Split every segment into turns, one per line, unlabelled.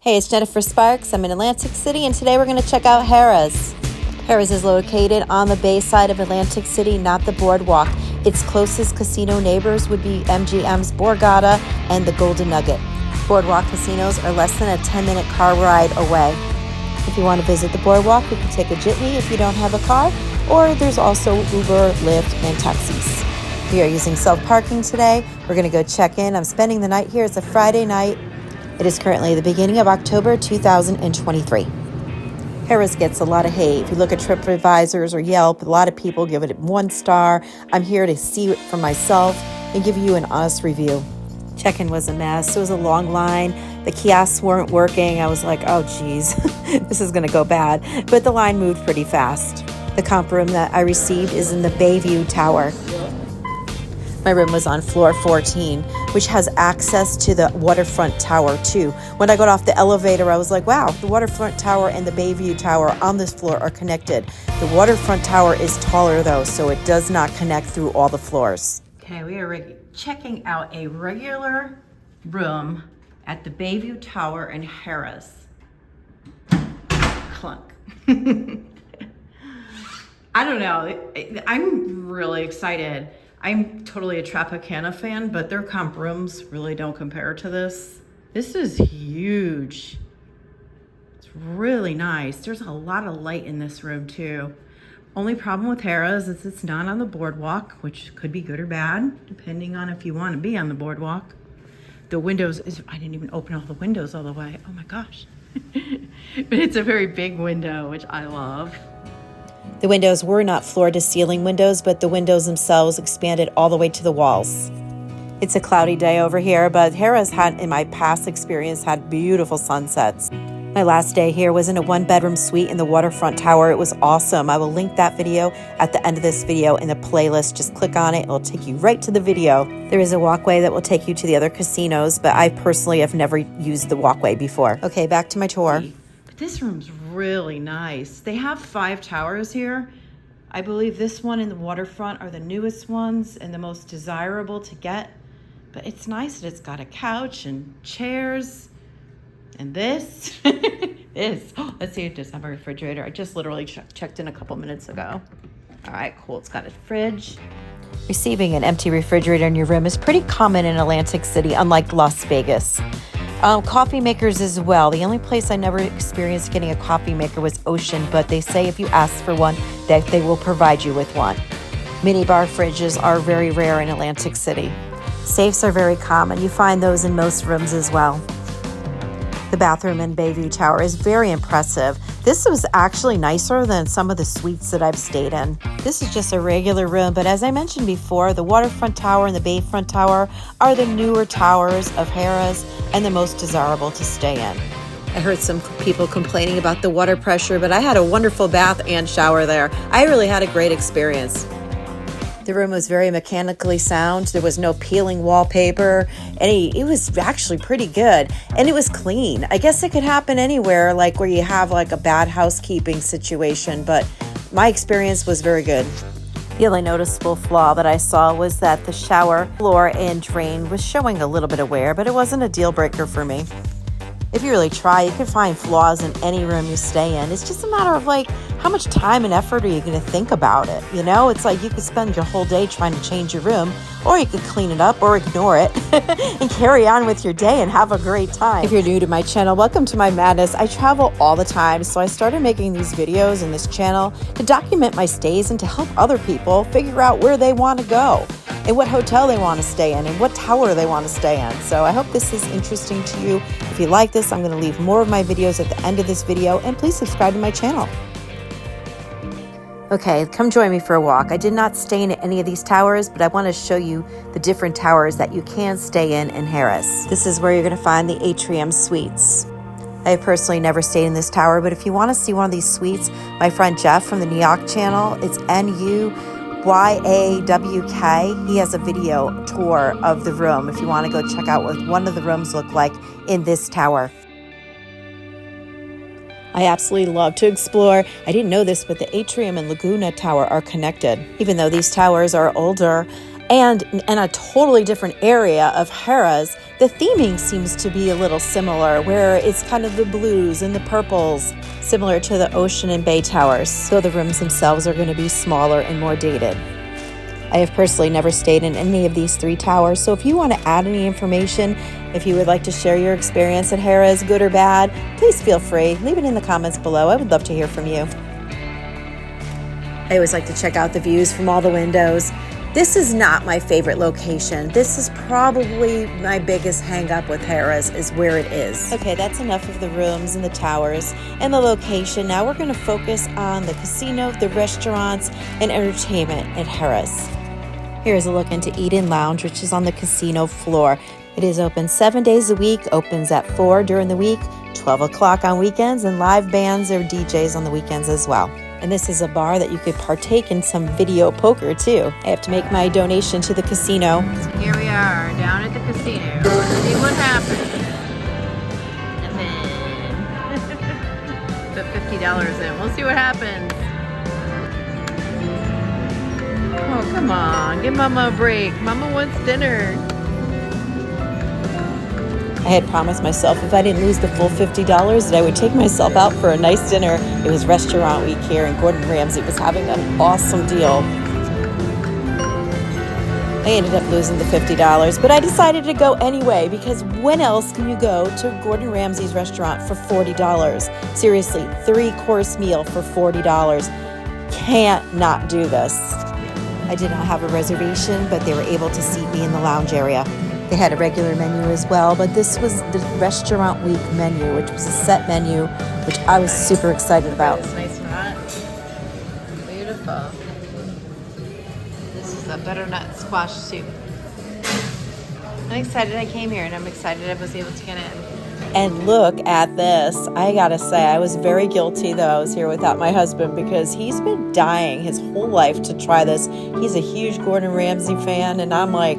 Hey, it's Jennifer Sparks. I'm in Atlantic City, and today we're going to check out Harrah's. Harrah's is located on the bay side of Atlantic City, not the boardwalk. Its closest casino neighbors would be MGM's Borgata and the Golden Nugget. Boardwalk casinos are less than a 10-minute car ride away. If you want to visit the boardwalk, you can take a jitney if you don't have a car, or there's also Uber, Lyft, and taxis. We are using self-parking today. We're going to go check in. I'm spending the night here. It's a Friday night. It is currently the beginning of October 2023. Harrah's gets a lot of hate. If you look at TripAdvisors or Yelp, a lot of people give it 1 star. I'm here to see it for myself and give you an honest review. Check-in was a mess. It was a long line. The kiosks weren't working. I was like, oh geez, this is going to go bad. But the line moved pretty fast. The comp room that I received is in the Bayview Tower. My room was on floor 14, which has access to the waterfront tower too. When I got off the elevator, I was like, wow, the waterfront tower and the Bayview Tower on this floor are connected. The waterfront tower is taller though, so it does not connect through all the floors. Okay, we are checking out a regular room at the Bayview Tower in Harrah's. Clunk. I don't know, I'm really excited. I'm totally a Tropicana fan, but their comp rooms really don't compare to this. This is huge. It's really nice. There's a lot of light in this room too. Only problem with Harrah's is it's not on the boardwalk, which could be good or bad, depending on if you want to be on the boardwalk. The windows, I didn't even open all the windows all the way. Oh my gosh. But it's a very big window, which I love. The windows were not floor-to-ceiling windows, but the windows themselves expanded all the way to the walls. It's a cloudy day over here, but Harrah's had, in my past experience, had beautiful sunsets. My last day here was in a 1-bedroom suite in the waterfront tower. It was awesome. I will link that video at the end of this video in the playlist. Just click on it. It'll take you right to the video. There is a walkway that will take you to the other casinos, but I personally have never used the walkway before. Okay, back to my tour. This room's really nice. They have 5 towers here. I believe this one and the waterfront are the newest ones and the most desirable to get. But it's nice that it's got a couch and chairs. And this, let's see if it does have a refrigerator. I just literally checked in a couple minutes ago. All right, cool. It's got a fridge. Receiving an empty refrigerator in your room is pretty common in Atlantic City, unlike Las Vegas. Coffee makers as well. The only place I never experienced getting a coffee maker was Ocean, but they say if you ask for one, that they will provide you with one. Minibar fridges are very rare in Atlantic City. Safes are very common. You find those in most rooms as well. The bathroom in Bayview Tower is very impressive. This was actually nicer than some of the suites that I've stayed in. This is just a regular room, but as I mentioned before, the waterfront tower and the bayfront tower are the newer towers of Harrah's and the most desirable to stay in. I heard some people complaining about the water pressure, but I had a wonderful bath and shower there. I really had a great experience. The room was very mechanically sound. There was no peeling wallpaper. It was actually pretty good. And it was clean. I guess it could happen anywhere, like where you have like a bad housekeeping situation, but my experience was very good. The only noticeable flaw that I saw was that the shower floor and drain was showing a little bit of wear, but it wasn't a deal breaker for me. If you really try, you can find flaws in any room you stay in. It's just a matter of like, how much time and effort are you going to think about it? You know, it's like you could spend your whole day trying to change your room, or you could clean it up or ignore it and carry on with your day and have a great time. If you're new to my channel, welcome to my madness. I travel all the time, so I started making these videos in this channel to document my stays and to help other people figure out where they want to go and what hotel they want to stay in and what tower they want to stay in. So I hope this is interesting to you. If you like this, I'm going to leave more of my videos at the end of this video, and please subscribe to my channel. Okay, come join me for a walk. I did not stay in any of these towers, but I want to show you the different towers that you can stay in Harrah's. This is where you're going to find the Atrium Suites. I personally never stayed in this tower, but if you want to see one of these suites, my friend Jeff from the Nyawk channel, it's NUYAWK. He has a video tour of the room if you want to go check out what one of the rooms look like in this tower. I absolutely love to explore. I didn't know this, but the Atrium and Laguna Tower are connected. Even though these towers are older
And in a totally different area of Harrah's, the theming seems to be a little similar, where it's kind of the blues and the purples, similar to the Ocean and Bay Towers, though the rooms themselves are going to be smaller and more dated. I have personally never stayed in any of these 3 towers, so if you want to add any information, if you would like to share your experience at Harrah's, good or bad, please feel free. Leave it in the comments below. I would love to hear from you. I always like to check out the views from all the windows. This is not my favorite location. This is probably my biggest hang up with Harrah's, is where it is. Okay, that's enough of the rooms and the towers and the location. Now we're going to focus on the casino, the restaurants, and entertainment at Harrah's. Here's a look into Eden Lounge, which is on the casino floor. It is open 7 days a week, opens at 4 during the week, 12 o'clock on weekends, and live bands or DJs on the weekends as well. And this is a bar that you could partake in some video poker too. I have to make my donation to the casino.
Here we are, down at the casino. Let's see what happens. And then put $50 in. We'll see what happens. Oh, come on. Give Mama a break. Mama wants dinner.
I had promised myself if I didn't lose the full $50 that I would take myself out for a nice dinner. It was restaurant week here, and Gordon Ramsay was having an awesome deal. I ended up losing the $50, but I decided to go anyway, because when else can you go to Gordon Ramsay's restaurant for $40? Seriously, 3-course meal for $40. Can't not do this. I did not have a reservation, but they were able to seat me in the lounge area. They had a regular menu as well, but this was the restaurant week menu, which was a set menu, which I was super excited about.
It's nice and hot. Beautiful. This is a butternut squash soup. I'm excited I came here, and I'm excited I was able to get in.
And look at this. I gotta say, I was very guilty that I was here without my husband, because he's been dying his whole life to try this. He's a huge Gordon Ramsay fan, and I'm like,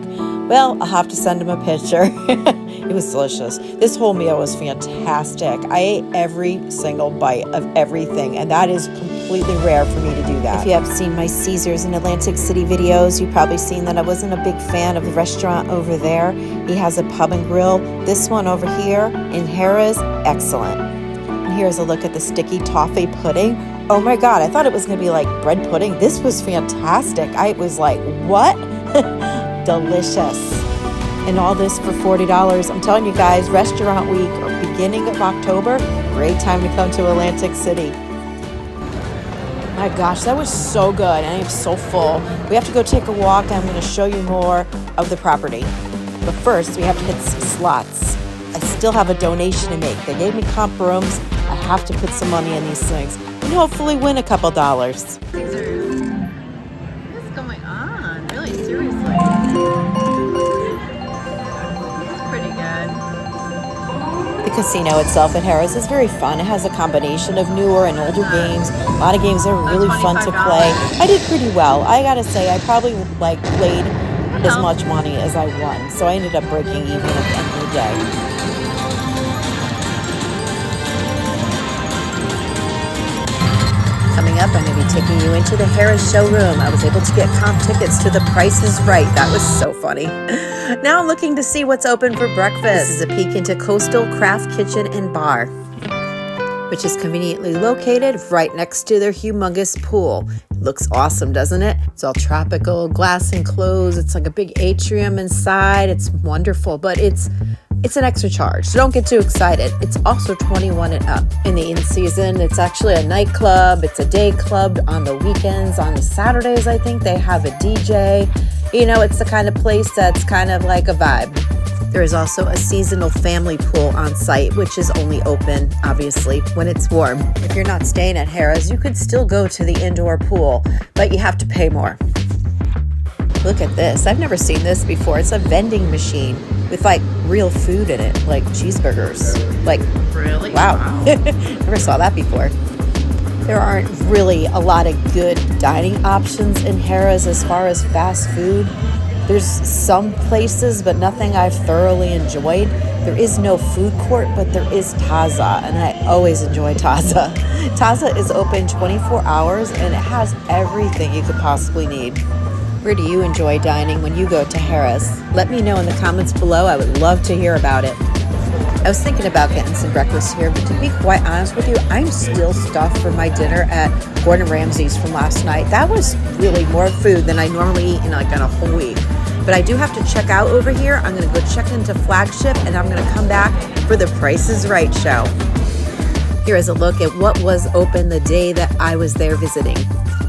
well, I'll have to send him a picture. It was delicious. This whole meal was fantastic. I ate every single bite of everything, and that is completely rare for me to do that. If you have seen my Caesars in Atlantic City videos, you've probably seen that I wasn't a big fan of the restaurant over there. He has a pub and grill. This one over here in Harrah's, excellent. And here's a look at the sticky toffee pudding. Oh my God, I thought it was gonna be like bread pudding. This was fantastic. I was like, what? Delicious. And all this for $40. I'm telling you guys, restaurant week or beginning of October, great time to come to Atlantic City. My gosh, that was so good. I am so full. We have to go take a walk, and I'm going to show you more of the property. But first, we have to hit some slots. I still have a donation to make. They gave me comp rooms. I have to put some money in these things and hopefully win a couple dollars.
What's going on? Really, seriously.
The casino itself at Harrah's is very fun. It has a combination of newer and older games. A lot of games are really fun to play. I did pretty well. I gotta say, I probably played as much money as I won. So I ended up breaking even at the end of the day. Coming up, I'm going to be taking you into the Harrah's showroom. I was able to get comp tickets to The Price is Right. That was so funny. Now I'm looking to see what's open for breakfast. This is a peek into Coastal Craft Kitchen and Bar, which is conveniently located right next to their humongous pool. Looks awesome, doesn't it? It's all tropical, glass enclosed. It's like a big atrium inside. It's wonderful, but it's an extra charge, so don't get too excited. It's also 21 and up. In the in-season, it's actually a nightclub. It's a day club on the weekends. On the Saturdays, I think, they have a DJ. You know, it's the kind of place that's kind of like a vibe. There is also a seasonal family pool on site, which is only open, obviously, when it's warm. If you're not staying at Harrah's, you could still go to the indoor pool, but you have to pay more. Look at this. I've never seen this before. It's a vending machine with like real food in it, like cheeseburgers. Like,
really?
Wow. Never saw that before. There aren't really a lot of good dining options in Harrah's as far as fast food. There's some places, but nothing I've thoroughly enjoyed. There is no food court, but there is Taza, and I always enjoy Taza. Taza is open 24 hours, and it has everything you could possibly need. Where do you enjoy dining when you go to Harrah's? Let me know in the comments below. I would love to hear about it. I was thinking about getting some breakfast here, but to be quite honest with you, I'm still stuffed from my dinner at Gordon Ramsay's from last night. That was really more food than I normally eat in like on a whole week. But I do have to check out over here. I'm going to go check into Flagship, and I'm going to come back for the Price is Right show. Here is a look at what was open the day that I was there visiting.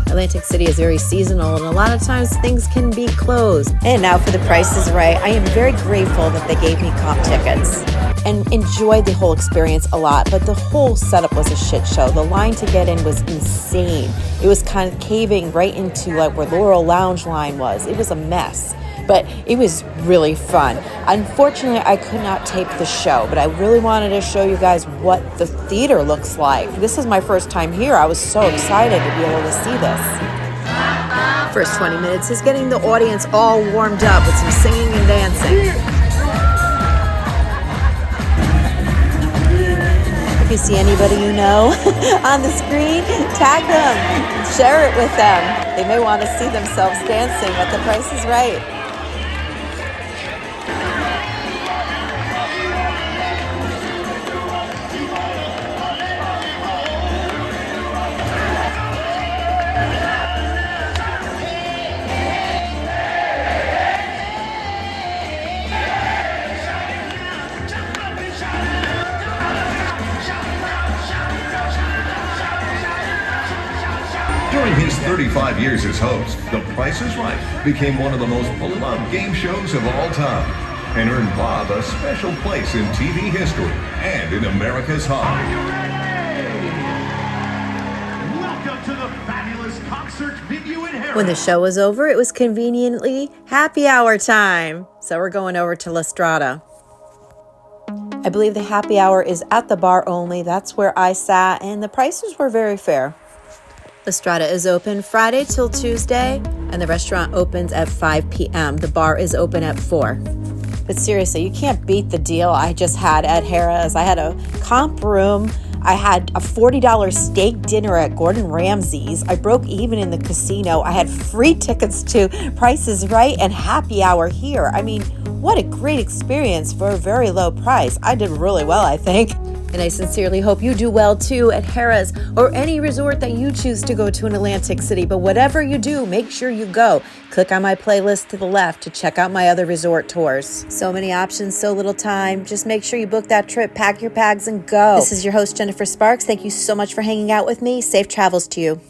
Atlantic City is very seasonal, and a lot of times things can be closed. And now for the Price is Right. I am very grateful that they gave me comp tickets and enjoyed the whole experience a lot, but the whole setup was a shit show. The line to get in was insane. It was kind of caving right into like where Laurel Lounge line was. It was a mess, but it was really fun. Unfortunately, I could not tape the show, but I really wanted to show you guys what the theater looks like. This is my first time here. I was so excited to be able to see this. First 20 minutes is getting the audience all warmed up with some singing and dancing. If you see anybody you know on the screen, tag them, share it with them. They may want to see themselves dancing at The Price is Right.
During his 35 years as host, The Price is Right became one of the most beloved game shows of all time and earned Bob a special place in TV history and in America's heart.
Welcome to the fabulous concert venue in Harrah's.
When the show was over, it was conveniently happy hour time. So we're going over to La Strada. I believe the happy hour is at the bar only. That's where I sat, and the prices were very fair. La Strada is open Friday till Tuesday, and the restaurant opens at 5 p.m. The bar is open at 4. But seriously, you can't beat the deal I just had at Harrah's. I had a comp room. I had a $40 steak dinner at Gordon Ramsay's. I broke even in the casino. I had free tickets to Price is Right and happy hour here. I mean, what a great experience for a very low price. I did really well, I think. And I sincerely hope you do well too at Harrah's or any resort that you choose to go to in Atlantic City. But whatever you do, make sure you go. Click on my playlist to the left to check out my other resort tours. So many options, so little time. Just make sure you book that trip, pack your bags, and go. This is your host, Jennifer Sparks. Thank you so much for hanging out with me. Safe travels to you.